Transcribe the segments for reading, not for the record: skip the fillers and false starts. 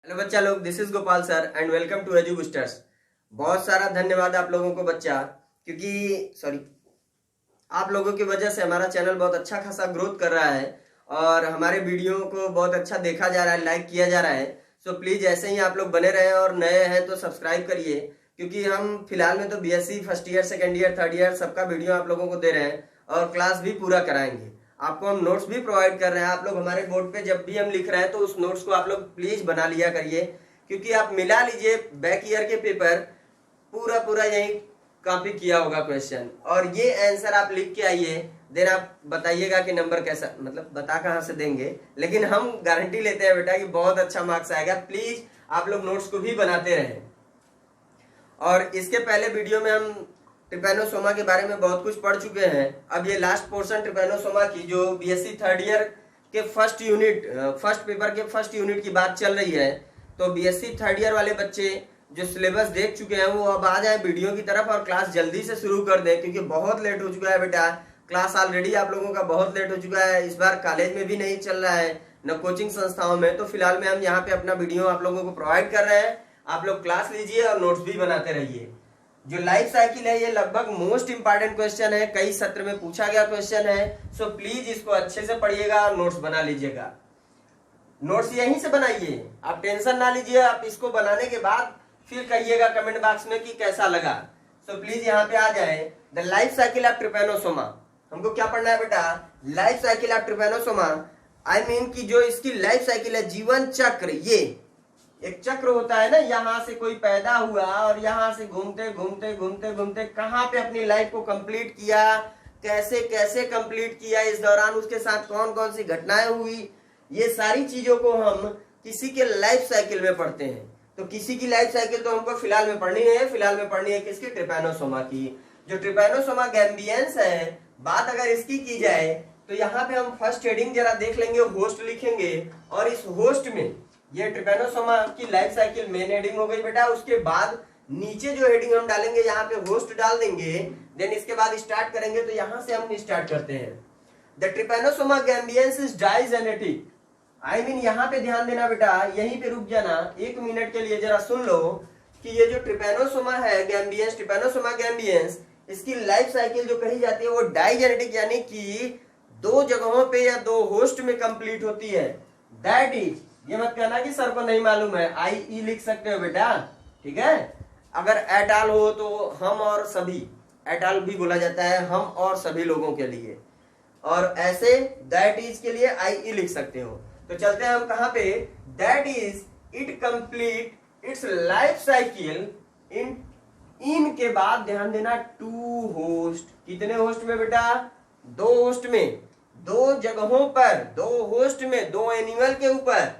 Hello बच्चा लोग, this is Gopal sir and welcome to Edu Boosters. बहुत सारा धन्यवाद आप लोगों को बच्चा, क्योंकि आप लोगों की वजह से हमारा चैनल बहुत अच्छा खासा ग्रोथ कर रहा है और हमारे वीडियो को बहुत अच्छा देखा जा रहा है, लाइक किया जा रहा है। सो प्लीज़ ऐसे ही आप लोग बने रहें और नए हैं तो सब्सक्राइब करिए, क्योंकि हम फिलहाल में तो BSc first year, second year, third year सबका वीडियो आप लोगों को दे रहे हैं और क्लास भी पूरा कराएंगे। आपको हम नोट्स भी प्रोवाइड कर रहे हैं। आप लोग हमारे बोर्ड पे जब भी हम लिख रहे हैं तो उस नोट्स को आप लोग प्लीज बना लिया करिए, क्योंकि आप मिला लीजिए बैक ईयर के पेपर पूरा पूरा यही कॉपी किया होगा क्वेश्चन, और ये आंसर आप लिख के आइए। देन आप बताइएगा कि नंबर कैसा, मतलब बता कहाँ से देंगे, लेकिन हम गारंटी लेते हैं बेटा कि बहुत अच्छा मार्क्स आएगा। प्लीज आप लोग नोट्स को भी बनाते रहें। और इसके पहले वीडियो में हम ट्रिपैनोसोमा के बारे में बहुत कुछ पढ़ चुके हैं। अब ये लास्ट पोर्शन ट्रिपैनोसोमा की, जो बीएससी थर्ड ईयर के फर्स्ट पेपर के फर्स्ट यूनिट की बात चल रही है, तो बीएससी थर्ड ईयर वाले बच्चे जो सिलेबस देख चुके हैं वो अब आ जाए वीडियो की तरफ और क्लास जल्दी से शुरू कर दें, क्योंकि बहुत लेट हो चुका है बेटा। क्लास ऑलरेडी आप लोगों का बहुत लेट हो चुका है। इस बार कॉलेज में भी नहीं चल रहा है, न कोचिंग संस्थाओं में। तो फिलहाल में हम यहाँ पे अपना वीडियो आप लोगों को प्रोवाइड कर रहे हैं। आप लोग क्लास लीजिए और नोट्स भी बनाते रहिए। जो लाइफ साइकिल है ये लगभग मोस्ट इंपॉर्टेंट क्वेश्चन है, कई सत्र में पूछा गया क्वेश्चन है। सो प्लीज इसको अच्छे से पढ़िएगा और नोट्स बना लीजिएगा। नोट्स यहीं से बनाइए, आप टेंशन ना लीजिए। आप इसको बनाने के बाद फिर कहिएगा कमेंट बॉक्स में कि कैसा लगा। सो प्लीज यहाँ पे आ जाए। The life cycle of Trypanosoma. हमको क्या पढ़ना है बेटा? Life cycle of Trypanosoma. I mean कि जो इसकी लाइफ साइकिल है, जीवन चक्र, ये एक चक्र होता है ना। यहाँ से कोई पैदा हुआ और यहाँ से घूमते घूमते घूमते घूमते कहाँ पे अपनी लाइफ को कंप्लीट किया, कैसे कैसे कंप्लीट किया, इस दौरान उसके साथ कौन कौन सी घटनाएं हुई, ये सारी चीजों को हम किसी के लाइफ साइकिल में पढ़ते हैं। तो किसी की लाइफ साइकिल तो हमको फिलहाल में पढ़नी है। फिलहाल में पढ़नी है किसकी? ट्रिपैनोसोमा की। जो ट्रिपैनोसोमा गैम्बियंस है, बात अगर इसकी की जाए तो यहाँ पे हम फर्स्ट हेडिंग जरा देख लेंगे, होस्ट लिखेंगे, और इस होस्ट में ये ट्रिपैनोसोमा की लाइफ साइकिल मेन हेडिंग हो गई बेटा। उसके बाद नीचे जो हेडिंग हम डालेंगे यहाँ पे होस्ट डाल देंगे। देन इसके बाद स्टार्ट करेंगे, तो यहाँ से हम स्टार्ट करते हैं। The Trypanosoma gambiense is digenetic. I mean यहाँ पे ध्यान देना बेटा, यहीं पे रुक जाना 1 मिनट के लिए, जरा सुन लो कि ये जो ट्रिपैनोसोमा है गैम्बियंस, ट्रिपैनोसोमा गैम्बियंस, इसकी लाइफ साइकिल जो कही जाती है वो डाइजेनेटिक, यानी कि 2 जगहों पे या 2 होस्ट में कंप्लीट होती है। दैट इज, ये मत कहना कि सर को नहीं मालूम है, आई लिख सकते हो बेटा, ठीक है। अगर एटाल हो तो हम और सभी, एटाल भी बोला जाता है हम और सभी लोगों के लिए, और ऐसे दैट इज के लिए आई लिख सकते हो। तो चलते हैं हम कहां पे? That is it complete it's life cycle in के बाद ध्यान देना 2 होस्ट। कितने होस्ट में बेटा? 2 होस्ट में, 2 जगहों पर, 2 होस्ट में, 2 एनिमल के ऊपर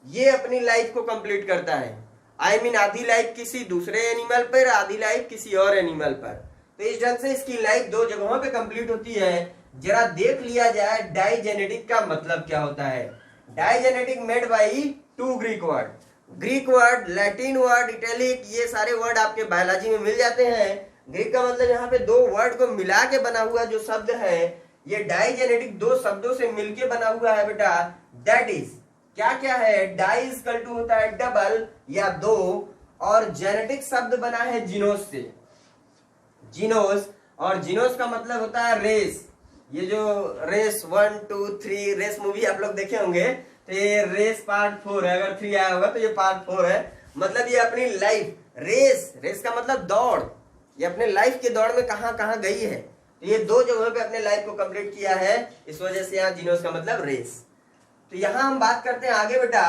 ये अपनी लाइफ को कंप्लीट करता है। आई मीन आधी लाइफ किसी दूसरे एनिमल पर, आधी लाइफ किसी और एनिमल पर। तो इस ढंग से इसकी लाइफ 2 जगहों पे कंप्लीट होती है। जरा देख लिया जाए डाइजेनेटिक का मतलब क्या होता है। Digenetic made by 2 Greek word, Latin word, italic, ये सारे वर्ड आपके बायोलॉजी में मिल जाते हैं। ग्रीक का मतलब यहाँ पे 2 वर्ड को मिला के बना हुआ जो शब्द है, ये डाइजेनेटिक 2 शब्दों से मिलके बना हुआ है बेटा। दैट इज क्या क्या है? डाई इक्वल टू होता है डबल या 2, और जेनेटिक शब्द बना है जीनोस से, जीनोस, और जीनोस का मतलब होता है रेस। ये जो रेस 1 2 3 रेस मूवी आप लोग देखे होंगे, तो ये रेस पार्ट 4 है। अगर 3 आया होगा तो ये पार्ट 4 है। मतलब ये अपनी लाइफ, रेस का मतलब दौड़, ये अपने लाइफ के दौड़ में कहां कहां गई है। तो ये 2 जगहों पे अपने लाइफ को कंप्लीट किया है, इस वजह से यहाँ जीनोस का मतलब रेस। तो यहाँ हम बात करते हैं आगे बेटा,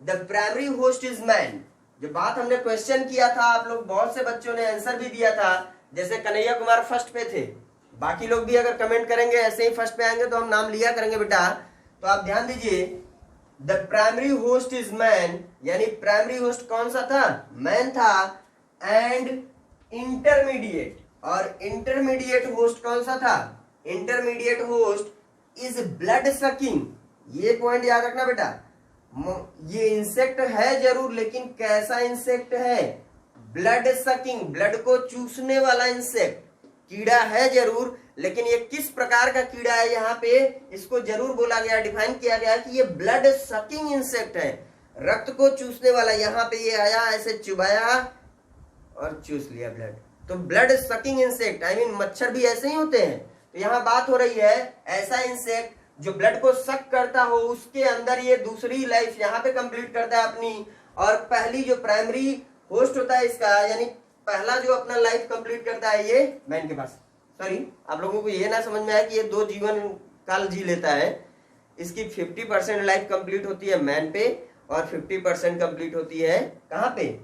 the primary host is man. जो बात हमने क्वेश्चन किया था, आप लोग बहुत से बच्चों ने आंसर भी दिया था। जैसे कन्हैया कुमार फर्स्ट पे थे, बाकी लोग भी अगर कमेंट करेंगे ऐसे ही फर्स्ट पे आएंगे तो हम नाम लिया करेंगे बेटा। तो आप ध्यान दीजिए, the primary host is man, यानी प्राइमरी होस्ट कौन सा था? मैन था। एंड इंटरमीडिएट, और इंटरमीडिएट होस्ट कौन सा था? Intermediate host is blood sucking. ये पॉइंट याद रखना बेटा। ये इंसेक्ट है जरूर, लेकिन कैसा इंसेक्ट है? ब्लड सकिंग, ब्लड को चूसने वाला इंसेक्ट, कीड़ा है जरूर, लेकिन ये किस प्रकार का कीड़ा है यहाँ पे इसको जरूर बोला गया, डिफाइन किया गया कि ये ब्लड सकिंग इंसेक्ट है। रक्त को चूसने वाला, यहाँ पे ये आया, ऐसे चुबाया और चूस लिया ब्लड। तो blood sucking insect, I mean मच्छर भी ऐसे ही होते हैं। तो यहाँ बात हो रही है ऐसा इंसेक्ट जो ब्लड को सक करता हो, उसके अंदर ये दूसरी लाइफ यहाँ पे कंप्लीट करता है अपनी, और पहली जो प्राइमरी होस्ट होता है इसका, यानी पहला जो अपना लाइफ कंप्लीट करता है ये मैन के पास। सॉरी, आप लोगों को ये ना समझ में आया कि ये 2 जीवन काल जी लेता है। इसकी 50% लाइफ कंप्लीट होती है मैन पे और 50% कंप्लीट होती है कहाँ पे,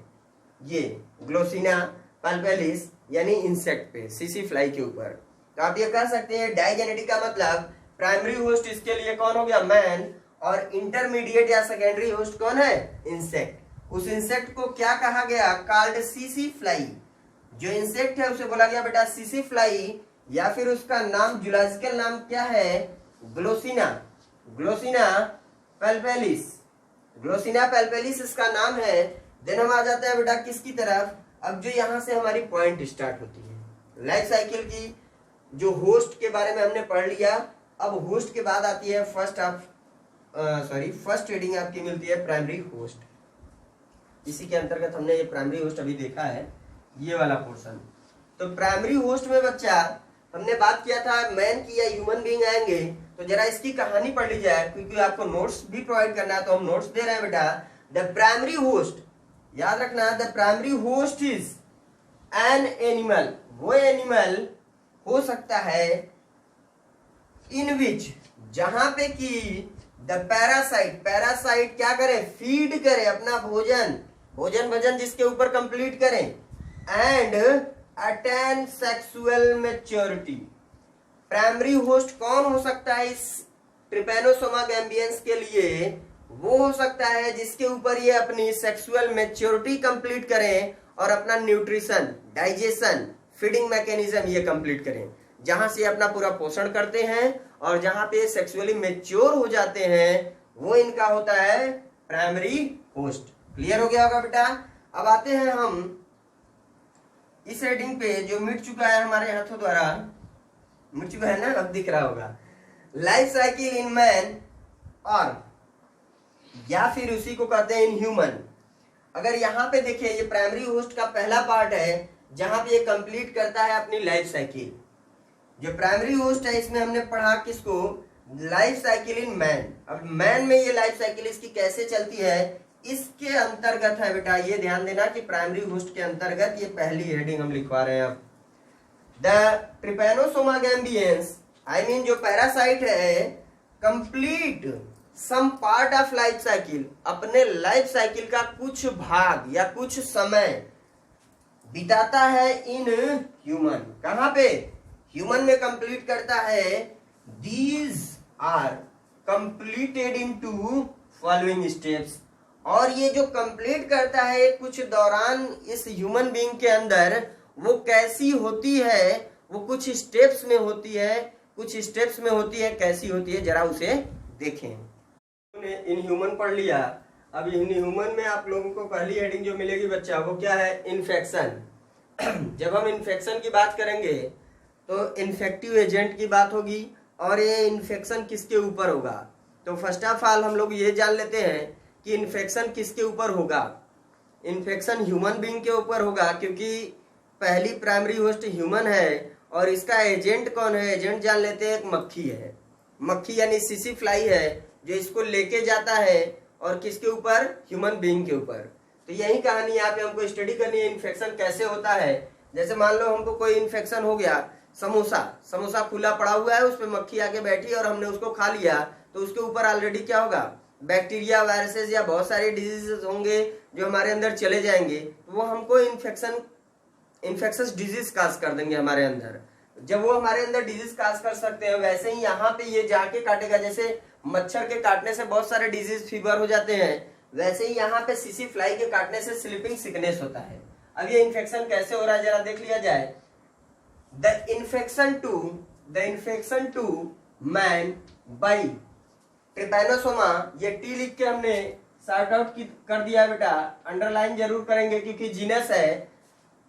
ये ग्लोसिना पाल्पेलिस यानी इंसेक्ट पे, सीसी फ्लाई के ऊपर। तो आप ये कह सकते हैं डाइजेनेटिक का मतलब प्राइमरी होस्ट इसके लिए कौन हो गया, मैन, और इंटरमीडिएट या सेकेंडरी होस्ट कौन है, इंसेक्ट। उस इंसेक्ट को क्या कहा गया, कॉल्ड सीसी फ्लाई। जो इंसेक्ट है उसे बोला गया बेटा सीसी फ्लाई, या फिर उसका नाम जूलॉजिकल नाम क्या है, ग्लोसिना, ग्लोसिना पाल्पेलिस, ग्लोसिना पाल्पेलिस इसका नाम है। देन हम आ जाते हैं बेटा किसकी तरफ, अब जो यहाँ से हमारी पॉइंट स्टार्ट होती है लाइफ साइकिल की। जो होस्ट के बारे में हमने पढ़ लिया, अब होस्ट के बाद आती है फर्स्ट हेडिंग आपकी मिलती है प्राइमरी होस्ट। इसी के अंतर्गत हमने ये प्राइमरी होस्ट अभी देखा है, ये वाला पोर्शन। तो प्राइमरी होस्ट में बच्चा हमने बात किया था मैन की या ह्यूमन बीइंग आएंगे, तो जरा इसकी कहानी पढ़ ली जाए, क्योंकि आपको नोट्स भी प्रोवाइड करना है, तो हम नोट्स दे रहे हैं बेटा। द प्राइमरी होस्ट, याद रखना, the primary host is an animal, वो एनिमल हो सकता है इन विच, जहां पे कि द पैरासाइट, पैरासाइट क्या करे, फीड करे, अपना भोजन भजन जिसके ऊपर कंप्लीट करें, and attain sexual maturity. Primary host कौन हो सकता है इस ट्रिपैनोसोमा गैम्बियंस के लिए, वो हो सकता है जिसके ऊपर ये अपनी सेक्सुअल मैच्योरिटी कंप्लीट करें और अपना न्यूट्रिशन, डाइजेशन, फीडिंग मैकेनिज्म ये कंप्लीट करें, जहां से अपना पूरा पोषण करते हैं और जहां पे सेक्सुअली मैच्योर हो जाते हैं, वो इनका होता है प्राइमरी होस्ट। क्लियर हो गया होगा बेटा। अब आते हैं हम इस हेडिंग पे जो मिट चुका है हमारे हाथों द्वारा, मिट चुका है ना, अब दिख रहा होगा, लाइफ साइकिल इन मैन, और या फिर उसी को कहते हैं इन ह्यूमन। अगर यहाँ पे देखिए ये प्राइमरी होस्ट का पहला पार्ट है जहां पे ये कंप्लीट करता है अपनी लाइफ साइकिल। जो प्राइमरी होस्ट है इसमें हमने पढ़ा किसको, लाइफ साइकिल इन मैन। अब मैन में ये लाइफ साइकिल इसकी कैसे चलती है, इसके अंतर्गत है बेटा, ये ध्यान देना कि प्राइमरी होस्ट के अंतर्गत ये पहली हेडिंग हम लिखवा रहे हैं। अब the Trypanosoma gambiense, I mean जो पैरासाइट है, complete some part of life cycle, अपने लाइफ साइकिल का कुछ भाग या कुछ समय बिताता है इन ह्यूमन। कहां पे, ह्यूमन में कंप्लीट करता है। These are completed into following steps, और ये जो कंप्लीट करता है कुछ दौरान इस ह्यूमन बीइंग के अंदर, वो कैसी होती है, वो कुछ स्टेप्स में होती है, कुछ स्टेप्स में होती है, कैसी होती है जरा उसे देखें। इन ह्यूमन पढ़ लिया, अब इन ह्यूमन में आप लोगों को पहली हेडिंग जो मिलेगी बच्चा वो क्या है, इन्फेक्शन। जब हम इन्फेक्शन की बात करेंगे तो इन्फेक्टिव एजेंट की बात होगी, और ये इन्फेक्शन किसके ऊपर होगा। तो फर्स्ट ऑफ ऑल हम लोग ये जान लेते हैं कि इन्फेक्शन किसके ऊपर होगा, इन्फेक्शन ह्यूमन बीइंग के ऊपर होगा, क्योंकि पहली प्राइमरी होस्ट ह्यूमन है। और इसका एजेंट कौन है, एजेंट जान लेते हैं, एक मक्खी है, मक्खी यानी सीसी फ्लाई है जो इसको लेके जाता है, और किसके ऊपर, ह्यूमन बीइंग के ऊपर। तो यही कहानी यहाँ पे हमको स्टडी करनी है, इन्फेक्शन कैसे होता है। जैसे मान लो हमको कोई इन्फेक्शन हो गया, समोसा खुला पड़ा हुआ है, उस पर मक्खी आके बैठी और हमने उसको खा लिया, तो उसके ऊपर ऑलरेडी क्या होगा, बैक्टीरिया, वायरसेस या बहुत सारे डिजीजेस होंगे जो हमारे अंदर चले जाएंगे, तो वो हमको इन्फेक्शस डिजीज काज कर देंगे हमारे अंदर। जब वो हमारे अंदर डिजीज काज कर सकते हैं, वैसे ही यहाँ पे ये जाके काटेगा। जैसे मच्छर के काटने से बहुत सारे डिजीज, फीवर हो जाते हैं, वैसे ही यहाँ पे सीसी फ्लाई के काटने से स्लीपिंग सिकनेस होता है। अब ये इन्फेक्शन कैसे हो रहा है जरा देख लिया जाए। The infection to man by Trypanosoma, ये टी लिख के हमने सॉर्ट आउट कर दिया है बेटा, अंडरलाइन जरूर करेंगे क्योंकि जीनस है।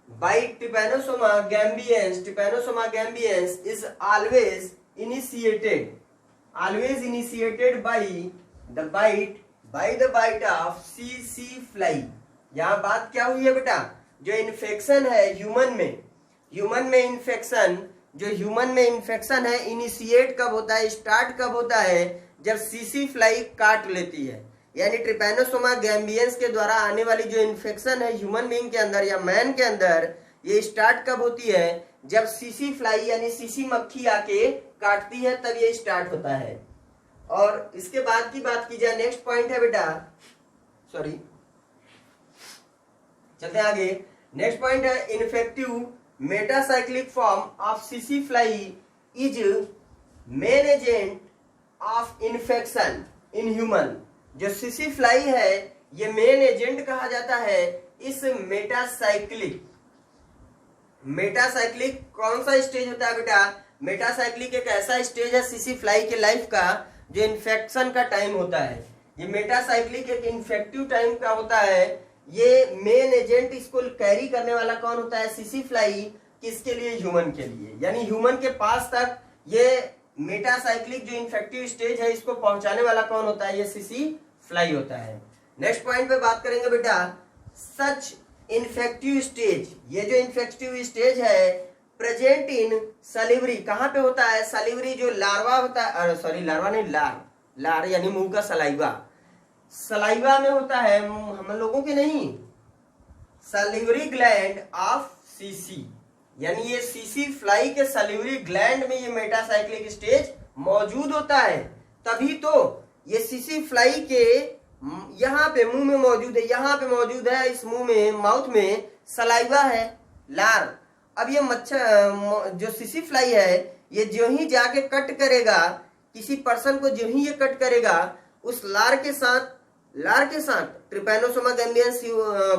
By Trypanosoma gambiense is always initiated by the bite by the bite of CC fly. यहाँ बात क्या हुई है बेटा, जो इन्फेक्शन है ह्यूमन में इन्फेक्शन, जो ह्यूमन में इन्फेक्शन है इनिशिएट कब होता है, स्टार्ट कब होता है, जब सीसी फ्लाई काट लेती है। यानी ट्रिपैनोसोमा गैम्बियंस के द्वारा आने वाली जो इन्फेक्शन है ह्यूमन बीइंग के अंदर या मैन के अंदर, ये स्टार्ट कब होती है, जब सीसी फ्लाई यानी सीसी मक्खी आके काटती है, तब ये स्टार्ट होता है। और इसके बाद की बात की जाए, नेक्स्ट पॉइंट है बेटा, सॉरी चलते हैं आगे। नेक्स्ट पॉइंट है infective metacyclic form of CC fly is main agent of infection in human. जो सीसी फ्लाई है ये मेन एजेंट कहा जाता है इस मेटासाइक्लिक कौन सा स्टेज होता है बेटा, मेटासाइक्लिक एक ऐसा स्टेज है सीसी फ्लाई के लाइफ का जो इन्फेक्शन का टाइम होता है। ये मेटासाइक्लिक एक इन्फेक्टिव टाइम का होता है। ये मेन एजेंट इसको कैरी करने वाला कौन होता है, सीसी फ्लाई, किसके लिए, ह्यूमन के लिए। यानी ह्यूमन के पास तक ये मेटासाइक्लिक जो इन्फेक्टिव स्टेज है इसको पहुंचाने वाला कौन होता है, ये सीसी फ्लाई होता है। नेक्स्ट पॉइंट पे बात करेंगे बेटा, सच इन्फेक्टिव स्टेज, ये जो इन्फेक्टिव स्टेज है प्रेजेंट इन सलिवरी, कहां पे होता है, सलिवरी जो लार्वा होता है, सॉरी लार्वा नहीं, लार यानी मुंह का सलाइवा में होता है, हम लोगों के नहीं, सलिवरी ग्लैंड ऑफ सीसी। यानी ये सीसी फ्लाई के सलिवरी ग्लैंड में ये मेटासाइक्लिक स्टेज मौजूद होता है। तभी तो ये सीसी फ्लाई के यहाँ पे मुंह में मौजूद है, यहाँ पे मौजूद है, इस मुंह में, माउथ में सलाइवा है, लार। अब ये मच्छर जो सीसी फ्लाई है ये जो ही जाके कट करेगा किसी पर्सन को, जो ही ये कट करेगा उस लार के साथ ट्रिपैनोसोमा गैम्बियंस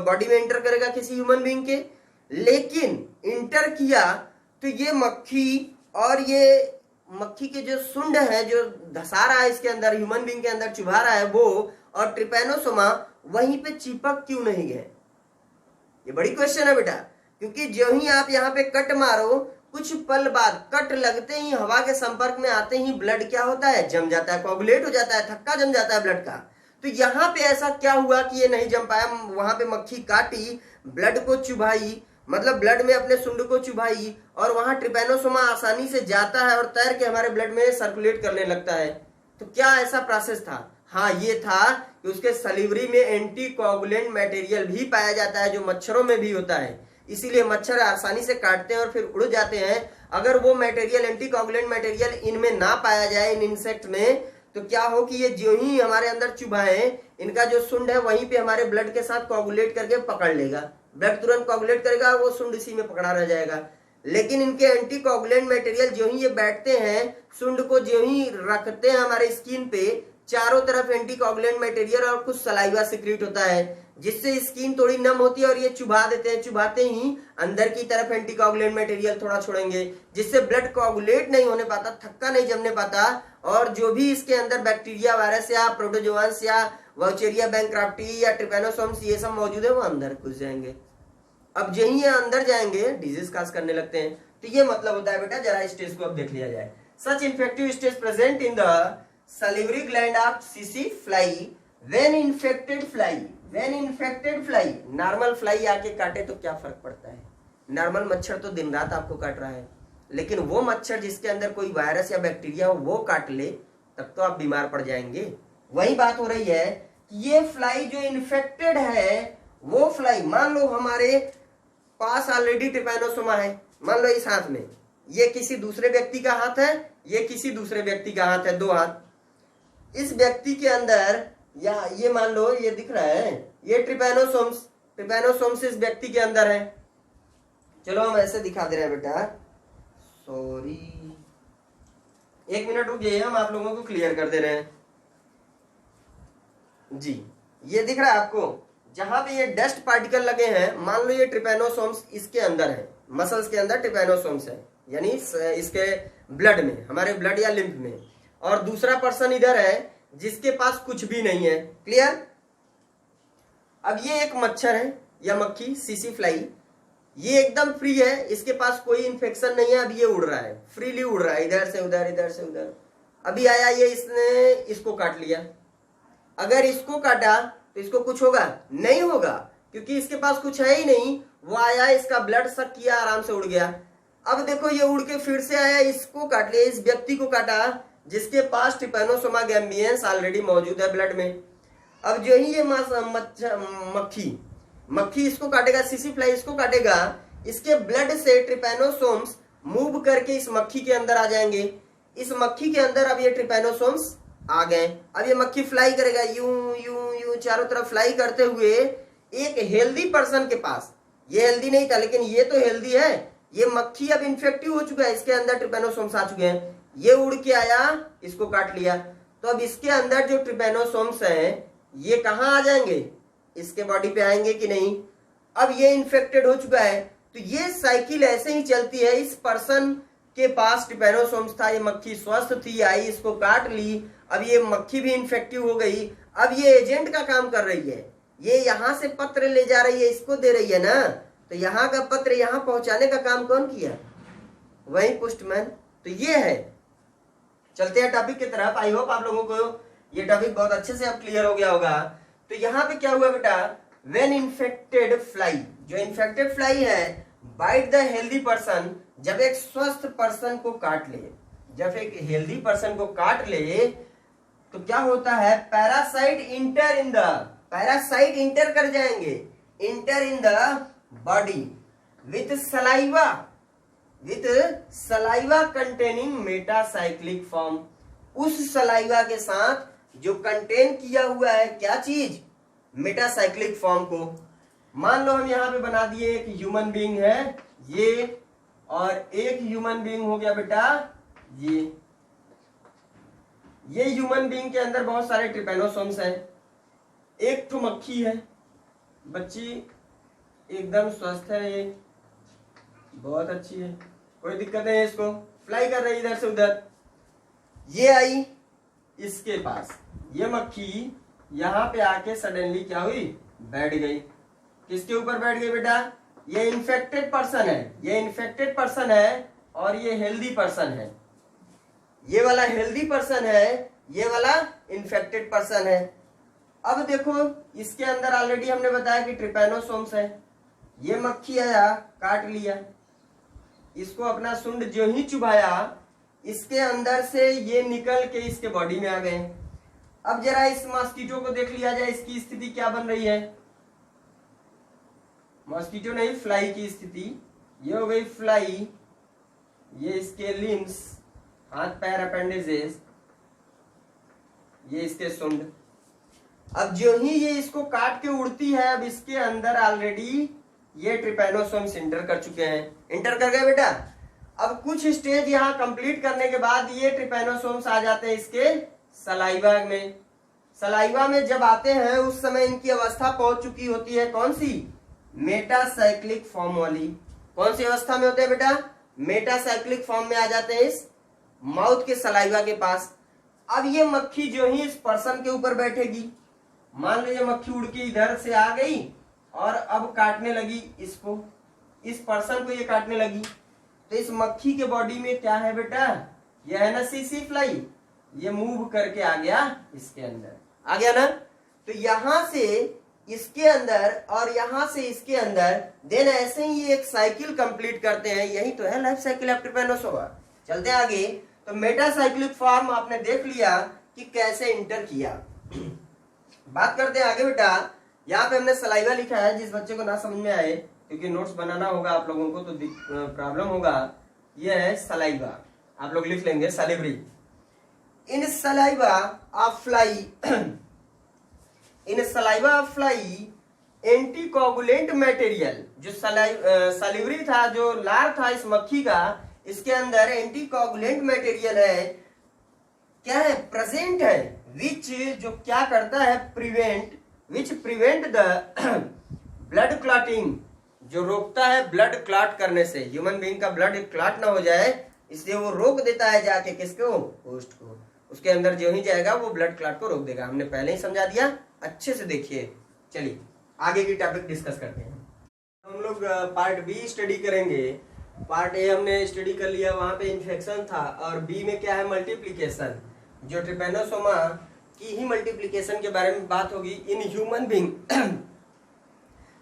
बॉडी में इंटर करेगा किसी ह्यूमन बीइंग के। लेकिन इंटर किया तो ये मक्खी और ये मक्खी के जो सुंड है जो धसा रहा है इसके अंदर, ह्यूमन बीइंग के अंदर चुभा रहा है वो, और ट्रिपैनोसोमा वहीं पे चिपक क्यों नहीं गए, ये बड़ी क्वेश्चन है बेटा। क्योंकि जो ही आप यहाँ पे कट मारो कुछ पल बाद कट लगते ही हवा के संपर्क में आते ही ब्लड क्या होता है, जम जाता है, कोगुलेट हो जाता है, थक्का जम जाता है ब्लड का। तो यहाँ पे ऐसा क्या हुआ कि ये नहीं जम पाया, वहां पे मक्खी काटी, ब्लड को चुभाई, मतलब ब्लड में अपने सुंड को चुभाई, और वहां ट्रिपैनोसोमा आसानी से जाता है और तैर के हमारे ब्लड में सर्कुलेट करने लगता है। तो क्या ऐसा प्रोसेस था, हाँ ये था कि उसके सलिवरी में एंटी कोगुलेंट मटेरियल भी पाया जाता है जो मच्छरों में भी होता है, इसीलिए मच्छर आसानी से काटते हैं और फिर उड़ जाते हैं। अगर वो मटेरियल एंटी कोगुलेंट मटेरियल इनमें ना पाया जाए, इन इंसेक्ट में, तो क्या हो कि ये जो ही हमारे अंदर चुभाए, इनका जो सुंड है वहीं पे हमारे ब्लड के साथ कोगुलेट करके पकड़ लेगा, ब्लड तुरंत कोगुलेट करेगा, वो सुंड इसी में पकड़ा रह जाएगा। लेकिन इनके एंटी कोगुलेंट मटेरियल जो ही ये बैठते हैं, सुंड को जो ही रखते हैं हमारे स्किन पे, चारों तरफ एंटी कोगुलेंट मटेरियल और कुछ सलाइवा सिक्रीट होता है, जिससे स्किन थोड़ी नम होती है और ये चुभा देते हैं। चुभाते ही अंदर की तरफ एंटी कोगुलेंट मटेरियल थोड़ा छोड़ेंगे, जिससे ब्लड कोगुलेट नहीं होने पाता, थक्का नहीं जमने पाता, और जो भी इसके अंदर बैक्टीरिया, वायरस या प्रोटोजोआंस या वाउचेरिया बैंक्राफ्टी या ट्रिपैनोसोम्स ये सब मौजूद है, वो अंदर घुस जाएंगे। अब यही ये अंदर जाएंगे डिजीज काज करने लगते हैं। तो ये मतलब होता है बेटा, जरा स्टेज को अब देख लिया जाए। Such infective stage present in the salivary gland of CC fly when infected fly normal fly आके काटे तो क्या फर्क पड़ता है, नॉर्मल मच्छर तो दिन रात आपको काट रहा है, लेकिन वो मच्छर जिसके अंदर कोई वायरस या बैक्टीरिया हो वो काट ले तब तो आप बीमार पड़ जाएंगे। वही बात हो रही है कि ये फ्लाई जो इन्फेक्टेड है, वो फ्लाई मान लो हमारे पास ऑलरेडी ट्रिपैनोसोमा है, मान लो इस हाथ में, ये किसी दूसरे व्यक्ति का हाथ है, ये किसी दूसरे व्यक्ति का हाथ है, दो हाथ, इस व्यक्ति के अंदर, या ये मान लो ये दिख रहा है, ये ट्रिपैनोसोम्स इस व्यक्ति के अंदर है। चलो हम ऐसे दिखा दे रहे हैं बेटा, सॉरी एक मिनट रुक जाइए, हम आप लोगों को क्लियर कर दे रहे हैं जी। ये दिख रहा है आपको, जहां पे ये डस्ट पार्टिकल लगे हैं, मान लो ये ट्रिपैनोसोम्स इसके अंदर है, मसल्स के अंदर ट्रिपैनोसोम्स है, यानी इसके ब्लड में, हमारे ब्लड या लिम्फ में, और दूसरा पर्सन इधर है जिसके पास कुछ भी नहीं है। क्लियर। अब ये एक मच्छर है या मक्खी सीसी फ्लाई, ये एकदम फ्री है, इसके पास कोई इन्फेक्शन नहीं है, अब ये उड़ रहा है, फ्रीली उड़ रहा है, इधर से उधर, इधर से उधर। अभी आया ये, इसने इसको काट लिया, अगर इसको काटा तो इसको कुछ होगा? नहीं होगा, क्योंकि इसके पास कुछ है ही नहीं। वो आया, इसका ब्लड सक किया, आराम से उड़ गया। अब देखो ये उड़ के फिर से आया, इसको काट लिया, इस व्यक्ति को काटा जिसके पास ट्रिपैनोसोमा गैम्बियंस ऑलरेडी मौजूद है ब्लड में। अब जो ही ये मक्खी इसको काटेगा, सीसी फ्लाई इसको काटेगा, इसके ब्लड से ट्रिपैनोसोम्स मूव करके इस मक्खी के अंदर आ जाएंगे। इस मक्खी के अंदर अब ये ट्रिपैनोसोम्स आ गए। अब ये मक्खी फ्लाई करेगा, यूं यूं यूं चारों तरफ फ्लाई करते हुए एक हेल्दी पर्सन के पास। ये हेल्दी नहीं था, लेकिन ये तो हेल्दी है। ये मक्खी अब इन्फेक्टिव हो चुका है, इसके अंदर ट्रिपैनोसोम्स आ चुके हैं। ये उड़ के आया, इसको काट लिया, तो अब इसके अंदर जो ट्रिपैनोसोम्स हैं ये कहाँ आ जाएंगे? इसके बॉडी पे आएंगे कि नहीं? अब ये इन्फेक्टेड हो चुका है, तो ये साइकिल ऐसे ही चलती है। इस पर्सन के पास ट्रिपैनोसोम्स था, ये मक्खी स्वस्थ थी, आई इसको काट ली, अब ये मक्खी भी इन्फेक्टिव हो गई। अब ये एजेंट का काम कर रही है, ये यहां से पत्र ले जा रही है, इसको दे रही है ना, तो यहाँ का पत्र यहाँ पहुंचाने का काम कौन किया? वही पोस्टमैन। तो ये है। चलते हैं टॉपिक की तरफ। आई होप आप लोगों को ये टॉपिक बहुत अच्छे से अब क्लियर हो गया होगा। तो यहाँ पे क्या हुआ बेटा? व्हेन इन्फेक्टेड फ्लाई, जो इन्फेक्टेड फ्लाई है, बाइट द हेल्दी पर्सन, जब एक स्वस्थ पर्सन को काट ले, जब एक हेल्दी पर्सन को काट ले तो क्या होता है? पैरासाइट इंटर कर जाएंगे, enter in the body with saliva containing metacyclic form. उस सलाइवा के साथ जो कंटेन किया हुआ है क्या चीज? मेटासाइक्लिक फॉर्म को। मान लो हम यहाँ पे बना दिए एक ह्यूमन बीइंग है ये, और एक ह्यूमन बीइंग हो गया बेटा ये ह्यूमन बीइंग के अंदर बहुत सारे ट्रिपैनोसोम्स हैं। एक तो मक्खी है, बच्ची एकदम स्वस्थ है, ये बहुत अच्छी है, कोई दिक्कत नहीं है, इसको फ्लाई कर रही है इधर से उधर। ये आई इसके पास, ये मक्खी यहाँ पे आके सडनली क्या हुई? बैठ गई। किसके ऊपर बैठ गई बेटा? ये इन्फेक्टेड पर्सन है, ये इन्फेक्टेड पर्सन है और ये हेल्दी पर्सन है। ये वाला हेल्दी पर्सन है, ये वाला इन्फेक्टेड पर्सन है। अब देखो इसके अंदर ऑलरेडी हमने बताया कि ट्रिपैनोसोम्स है। ये मक्खी आया, काट लिया, इसको अपना सुंड जो ही चुभाया, इसके अंदर से ये निकल के इसके बॉडी में आ गए। अब जरा इस मॉस्किटो को देख लिया जाए, इसकी स्थिति क्या बन रही है? मॉस्किटो नहीं, फ्लाई की स्थिति। ये हो गई फ्लाई, ये इसके लिम्स, हाथ पैर अपेंडेजेस, ये इसके सुंड। अब जो ही ये इसको काट के उड़ती है, अब इसके अंदर ऑलरेडी ये ट्रिपैनोसोम्स इंटर कर चुके हैं। इंटर कर गए बेटा। अब कुछ स्टेज यहाँ कंप्लीट करने के बाद ये ट्रिपैनोसोम्स आ जाते हैं इसके सलाइवा में। सलाइवा में जब आते हैं उस समय इनकी अवस्था पहुंच चुकी होती है कौन सी? मेटासाइक्लिक फॉर्म वाली। कौन सी अवस्था में होते हैं बेटा? मेटासाइक्लिक फॉर्म में आ जाते हैं इस माउथ के सलाइवा के पास। अब ये मक्खी जो ही इस पर्सन के ऊपर बैठेगी, मान लो ये मक्खी उड़ के इधर से आ गई और अब काटने लगी इसको, इस पर्सन को ये काटने लगी, तो इस मक्खी के बॉडी में क्या है बेटा? ये है ना सीसी फ्लाई, ये मूव करके आ गया इसके अंदर, आ गया ना। तो यहां से इसके अंदर और यहां से इसके अंदर, देन ऐसे ही ये एक साइकिल कंप्लीट करते हैं। यही तो है लाइफ साइकिल ऑफ ट्रिपैनोसोमा। चलते आगे। तो मेटासाइक्लिक फॉर्म आपने देख लिया कि कैसे इंटर किया। बात करते हैं आगे बेटा। यहाँ पे हमने सलाइवा लिखा है, जिस बच्चे को ना समझ में आए, क्योंकि नोट्स बनाना होगा आप लोगों को तो प्रॉब्लम होगा। ये है सलाइवा, आप लोग लिख लेंगे salivary. In saliva of fly in saliva of fly anticoagulant material, जो सलिवरी था, जो लार था इस मक्खी का, इसके अंदर एंटीकोगुलेंट मटेरियल है। क्या है? प्रेजेंट है, विच जो क्या करता है? प्रिवेंट द ब्लड क्लॉटिंग, जो रोकता है ब्लड क्लॉट करने से। ह्यूमन बीइंग का ब्लड क्लॉट ना हो जाए, इसलिए वो रोक देता है जाके किसको? होस्ट को। उसके अंदर जो ही जाएगा वो ब्लड क्लॉट को रोक देगा। हमने पहले ही समझा दिया, अच्छे से देखिए। चलिए आगे की टॉपिक डिस्कस करते हैं। हम लोग पार्ट बी स्टडी करेंगे। पार्ट ए हमने स्टडी कर लिया, वहां पे इन्फेक्शन था, और बी में क्या है? मल्टीप्लीकेशन। जो ट्रिपैनोसोमा की ही मल्टीप्लिकेशन के बारे में बात होगी in human being.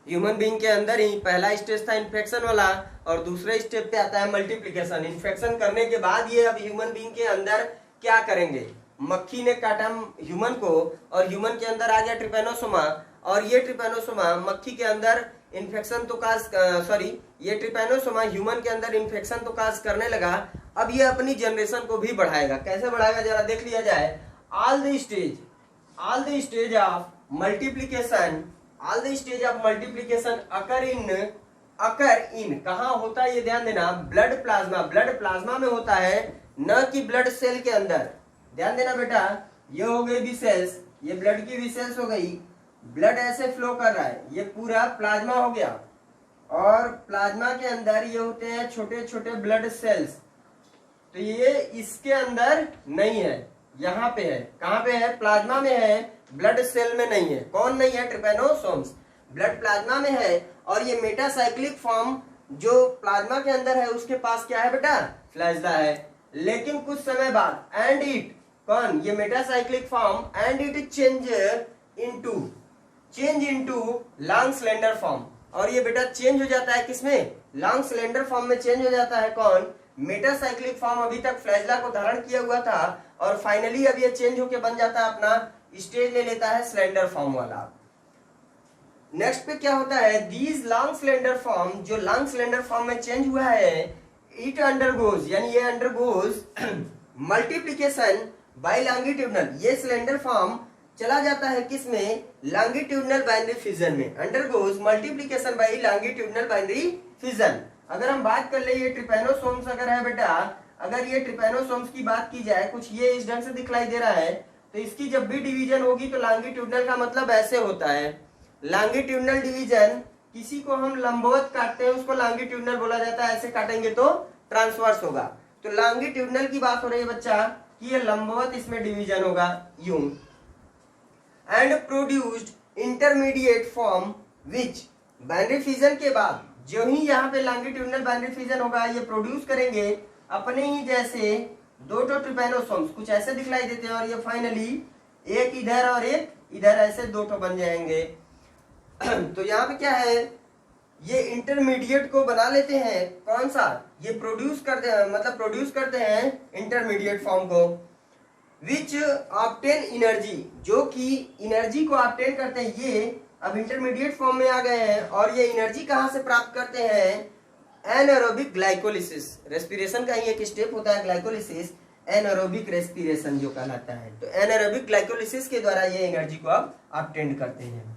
Human being के अंदर ही पहला स्टेज था इन्फेक्शन वाला और दूसरे स्टेप पे आता है मल्टीप्लिकेशन। इन्फेक्शन करने के बाद ये अब ह्यूमन बीइंग के अंदर क्या करेंगे, मक्खी ने काटा ह्यूमन को और ह्यूमन के अंदर आ गया ट्रिपेनोसोमा और ये ट्रिपेनोसोमा मक्खी के अंदर इन्फेक्शन तो ये ट्रिपेनोसोमा ह्यूमन के अंदर इन्फेक्शन तो काज करने लगा। अब ये अपनी जनरेशन को भी बढ़ाएगा। कैसे बढ़ाएगा जरा देख लिया जाए। All the stage of multiplication occur in कहाँ होता है ये ध्यान देना, ब्लड प्लाज्मा में होता है, न कि ब्लड सेल के अंदर। ध्यान देना बेटा, ये हो गई बी सेल्स, ये ब्लड की बी सेल्स हो गई, ब्लड ऐसे फ्लो कर रहा है, ये पूरा प्लाज्मा हो गया और प्लाज्मा के अंदर ये होते हैं छोटे छोटे ब्लड सेल्स। तो ये इसके अंदर नहीं है, यहाँ पे है। कहाँ पे है, प्लाज्मा में है, ब्लड सेल में नहीं है। कौन नहीं है, ट्रिपेनोसोम्स ब्लड प्लाज्मा में है और ये मेटासाइक्लिक फॉर्म जो प्लाज्मा के अंदर है उसके पास क्या है बेटा, फ्लैजला है। लेकिन कुछ समय बाद एंड इट कौन, ये metacyclic form and it change into long slender form. और ये बेटा चेंज हो जाता है किसमें, लॉन्ग स्लेंडर फॉर्म में चेंज हो जाता है। कौन, मेटासाइक्लिक फॉर्म अभी तक फ्लैजला को धारण किया हुआ था और फाइनली अब ये चेंज होके बन जाता है, अपना स्टेज ले लेता है स्लेंडर फॉर्म वाला। नेक्स्ट पे क्या होता है, दीज लॉन्ग स्लेंडर फॉर्म, जो लॉन्ग स्लेंडर फॉर्म में चेंज हुआ है, इट अंडरगोज यानी ये अंडरगोज मल्टीप्लिकेशन बाय लॉन्गिट्यूडनल। ये स्लेंडर फॉर्म चला जाता है किसमें, लॉन्गिट्यूडनल बाइनरी फिजन में। Undergoes multiplication bye longitudinal binary fission. अगर हम बात कर ले ये ट्रिपेनोसोम्स अगर है बेटा, अगर ये ट्रिपेनोसोम्स की बात की जाए, कुछ ये इस ढंग से दिखलाई दे रहा है, तो इसकी जब भी डिवीजन होगी तो लॉन्गिट्यूडनल का मतलब ऐसे होता है। लॉन्गिट्यूडनल डिवीजन, किसी को हम लंबवत काटते हैं उसको लॉन्गिट्यूडनल बोला जाता है, ऐसे काटेंगे तो ट्रांसवर्स होगा। तो लॉन्गिट्यूडनल की बात हो रही है बच्चा कि ये लंबवत इसमें डिवीजन होगा यूं। And produced intermediate form which, binary fission के बाद जो ही यहाँ पे लॉन्गिट्यूडनल बाइनरी फिजन होगा ये प्रोड्यूस करेंगे अपने ही जैसे दो ट्रिपेनोसोम्स, कुछ ऐसे दिखलाई देते हैं और ये फाइनली एक इधर और एक इधर ऐसे दो बन जाएंगे। तो यहाँ पे क्या है, ये इंटरमीडिएट को बना लेते हैं, कौन सा, ये प्रोड्यूस करते हैं इंटरमीडिएट फॉर्म को, विच ऑब्टेन एनर्जी, जो कि एनर्जी को ऑब्टेन करते हैं। ये अब इंटरमीडिएट फॉर्म में आ गए हैं और ये एनर्जी कहाँ से प्राप्त करते हैं, एनारोबिक ग्लाइकोलिसिस। रेस्पिरेशन का ही एक स्टेप होता है ग्लाइकोलिसिस, एनारोबिक रेस्पिरेशन जो कहलाता है। तो एनारोबिक ग्लाइकोलिसिस के द्वारा ये एनर्जी को अब ऑब्टेन करते हैं।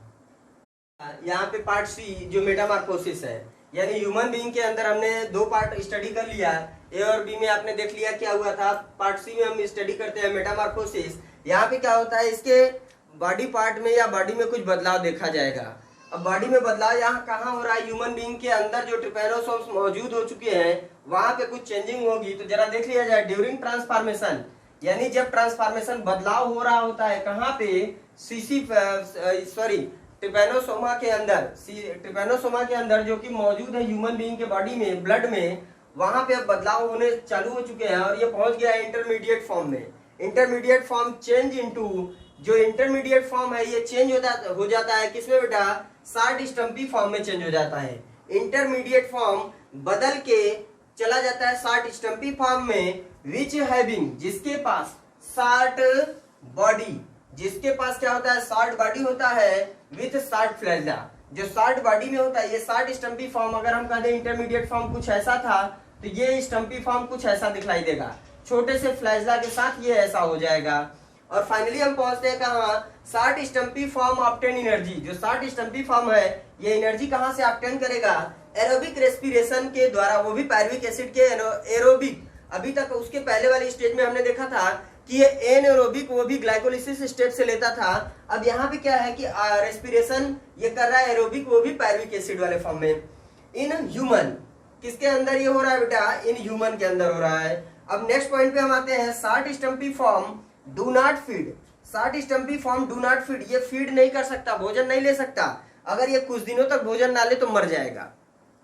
यहाँ पे पार्ट सी जो मेटामॉर्फोसिस है, यानी ह्यूमन बीइंग के अंदर हमने दो पार्ट स्टडी कर लिया, ए और बी में आपने देख लिया क्या हुआ था। पार्ट सी में हम स्टडी करते हैं मेटामॉर्फोसिस। यहाँ पे क्या होता है, इसके बॉडी पार्ट में या बॉडी में कुछ बदलाव देखा जाएगा। अब बॉडी में बदलाव यहाँ कहाँ हो रहा है, ह्यूमन बीइंग के अंदर जो ट्रिपेनोसोम्स मौजूद हो चुके हैं वहां पे कुछ चेंजिंग होगी। तो जरा देख लिया जाए, ड्यूरिंग ट्रांसफॉर्मेशन, यानी जब ट्रांसफॉर्मेशन बदलाव हो रहा होता है कहाँ पे, ट्रिपेनोसोमा के अंदर जो कि मौजूद है ह्यूमन बीइंग के बॉडी में, ब्लड में, वहां पे अब बदलाव होने चालू हो चुके हैं और ये पहुंच गया है इंटरमीडिएट फॉर्म में। इंटरमीडिएट फॉर्म चेंज इनटू, जो इंटरमीडिएट फॉर्म है ये चेंज हो जाता है किसमें बेटा, शार्ट स्टम्पी फॉर्म में चेंज हो जाता है। इंटरमीडिएट फॉर्म बदल के चला जाता है शार्ट स्टम्पी फॉर्म में, विच हैविंग, जिसके पास शार्ट बॉडी, जिसके पास क्या होता है, शार्ट बॉडी होता है विथ शार्ट फ्लैजला। जो शार्ट बॉडी में होता है ये शार्ट स्टम्पी फॉर्म, अगर हम कह दें इंटरमीडिएट फॉर्म कुछ ऐसा था तो ये स्टम्पी फॉर्म कुछ ऐसा दिखलाई देगा, छोटे से फ्लैजला के साथ ये ऐसा हो जाएगा। और फाइनली हम पहुंचते हैं कहाँ, short stumpy form obtain energy. जो शार्ट स्टम्पी फॉर्म है ये एनर्जी कहाँ से ऑब्टेन करेगा, एरोबिक रेस्पिरेशन के द्वारा, वो भी पायरुविक एसिड के एरोबिक। अभी तक उसके पहले वाले स्टेज में हमने देखा था कि ये एनारोबिक वो भी ग्लाइकोलिसिस स्टेप से लेता था। अब यहाँ पे क्या है कि रेस्पिरेशन ये कर रहा है एरोबिक वो भी पायरुविक एसिड वाले फॉर्म में। इन ह्यूमन, किसके अंदर ये हो रहा है बेटा, इन ह्यूमन के अंदर हो रहा है। अब नेक्स्ट पॉइंट पे हम आते हैं, short stumpy form do not feed. Short stumpy form do not feed, ये फीड नहीं कर सकता, भोजन नहीं ले सकता। अगर ये कुछ दिनों तक भोजन ना ले तो मर जाएगा,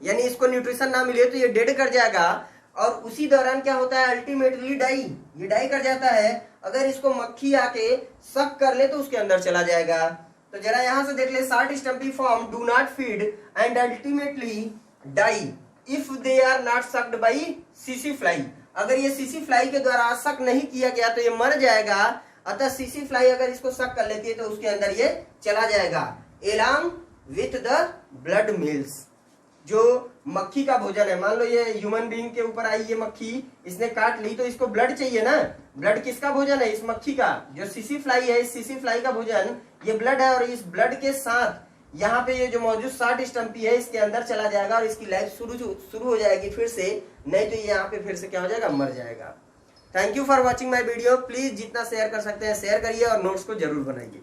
यानी इसको न्यूट्रिशन ना मिले तो ये डेड कर जाएगा। और उसी दौरान क्या होता है, अल्टीमेटली डाई, ये डाई कर जाता है अगर इसको मक्खी आके सक कर ले तो उसके अंदर चला जाएगा। तो जरा यहां से देख ले, short stumpy form do not feed and ultimately die if they are not sucked by CC fly. अगर ये सीसी फ्लाई के द्वारा सक नहीं किया गया तो ये मर जाएगा, अतः सीसी फ्लाई अगर इसको सक कर लेती है तो उसके अंदर ये चला जाएगा along with the blood mills. जो मक्खी का भोजन है, मान लो ये ह्यूमन बीइंग के ऊपर आई ये मक्खी, इसने काट ली तो इसको ब्लड चाहिए ना। ब्लड किसका भोजन है? इस मक्खी का। जो सीसी फ्लाई है, इस सीसी फ्लाई का भोजन ये ब्लड है, और इस ब्लड के साथ यहाँ पे ये जो मौजूद शार्ट स्टम्पी है इसके अंदर चला जाएगा और इसकी लाइफ शुरू हो जाएगी फिर से, नहीं तो ये यहाँ पे फिर से क्या हो जाएगा? मर जाएगा। Thank you for watching my video. Please जितना शेयर कर सकते हैं शेयर करिए और नोट्स को जरूर बनाइए।